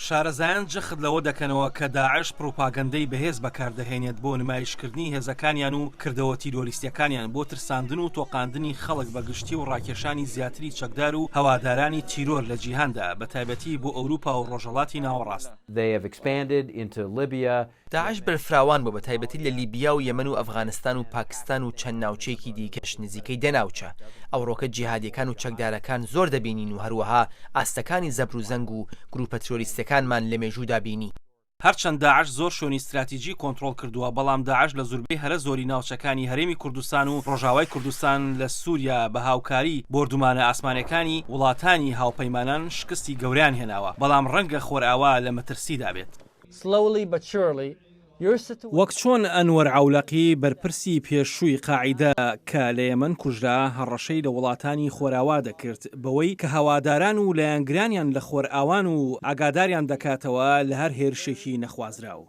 شارەزایان جەخت لەوە دەکەنەوە کە داعش پروپاگەندەی بەهێز بەکاردەهێنێت بۆ نمایشکردنی هێزەکانیان و کردەوە تیرۆریستیەکانیان بۆ ترساندن و تۆقاندنی خەڵک بە گشتی و ڕاکێشانی زیاتری چەکدار و هەوادارانی تیرۆر لە جیهاندا بە تایبەتی بۆ ئەوروپا و ڕۆژهەڵاتی ناوەڕاست. داعش بەرفراوان بۆ بە تایبەتی لە لیبیا و یەمەن و ئەفغانستان و پاکستان و چەند ناوچەیەکی دیکەش نزیکەی دەناوچە. ئەوڕۆکە جیهادیەکان و چەکدارەکان زۆر دەبینین و هەروەها ئاستەکانی زەبر و زەنگ و گروپە ترۆریستەکانمان لە مێژوودا بینی. هەرچەند داعش زۆر شوێنی استراتیژی کۆنتڕۆڵ کردووە، بەڵام داعش لە زوربەی هەرە زۆری ناوچەکانی هەرێمی کوردستان و ڕۆژاوای کوردستان لە سووریا بە هاوکاری بۆردومانە ئاسمانەکانی وڵاتانی هاوپەیمانان شکستی گەوریان هێناوە، بەڵام ڕەنگە خۆرئاوا لە مەترسیدا بێت. وەک چۆن ئەنوەر عەولەقی بەرپرسی پێشووی قاعیدە کە لە یەمەن کوژرا هەڕەشەی لە وڵاتانی خۆرئاوا دەکرد بەوەی کە هەواداران و لایەنگرانیان لە خۆرئاوان و ئاگاداریان دەکاتەوە لە هەر هێرشێکی نەخوازراوە.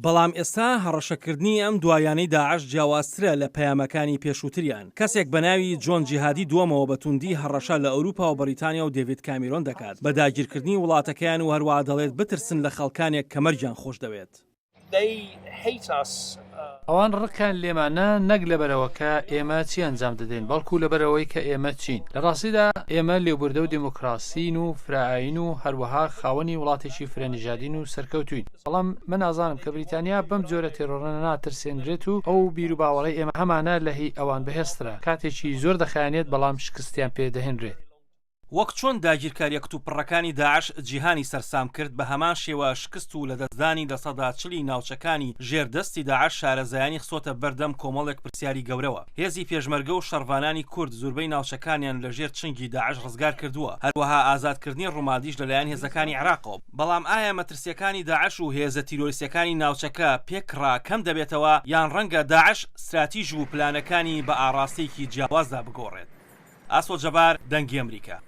بەڵام ئێستا هەڕەشەکردنی ئەم دوایانەی داعش جیاوازترە لە پەیامەکانی پێشووتریان. کەسێک بە ناوی جۆن جیهادی دووەمەوە بە توندی هەڕەشە لە ئەوروپا و بەریتانیا و دێڤید کامێرۆن دەکات بە داگیرکردنی وڵاتەکەیان و هەروە دەڵێت بترسن لە خەڵکانێک کە مەرجیان خۆش دەوێت. ئەوان ڕقیان لێمانە نەک لەبەرەوە کە ئێمە چی ئەنجام دەدەین، بەڵکو لەبەرەوەی کە ئێمە چین. لە ڕاستیدا ئێمە لێبوردە و دیموکراسین و فرائین و هەروەها خاوەنی وڵاتێکی فرەنژادین و سەرکەوتوین. بەڵام من ئازانم کە بریتانیا بەم جۆرە تێرۆڕە ناترسێنرێت و ئەو بیر و باوەڕەی ئێمە هەمانە لە هی ئەوان بەهێسترە، کاتێکی زۆر دەخایەنێت بەڵام شکستیان پێدەهێنرێت. وەک چۆن داگیرکاریە کتوپڕەکانی داعش جیهانی سەرسام کرد، بە هەمان شێوە شکست و لە دەستدانی لە سەدا چلی ناوچەکانی ژێردەستی داعش شارەزایانی خسۆتە بەردەم کۆمەڵێک پرسیاری گەورەوە. هێزی پێشمەرگە و شەڕڤانانی کورد زوربەی ناوچەکانیان لە ژێر چنگی داعش ڕزگار کردووە، هەروەها ئازادکردنی ڕوومادیش لەلایەن هێزەکانی عێراقەوە. بەڵام ئایا مەترسیەکانی داعش و هێزە تیرۆریستیەکانی ناوچەکە پێکڕا کەم دەبێتەوە، یان ڕەنگە داعش استراتیژ و پلانەکانی بە ئاراستەیەکی جیاوازدا بگۆڕێت؟ ئاسۆ جەبار، دەنگی ئەمریکا.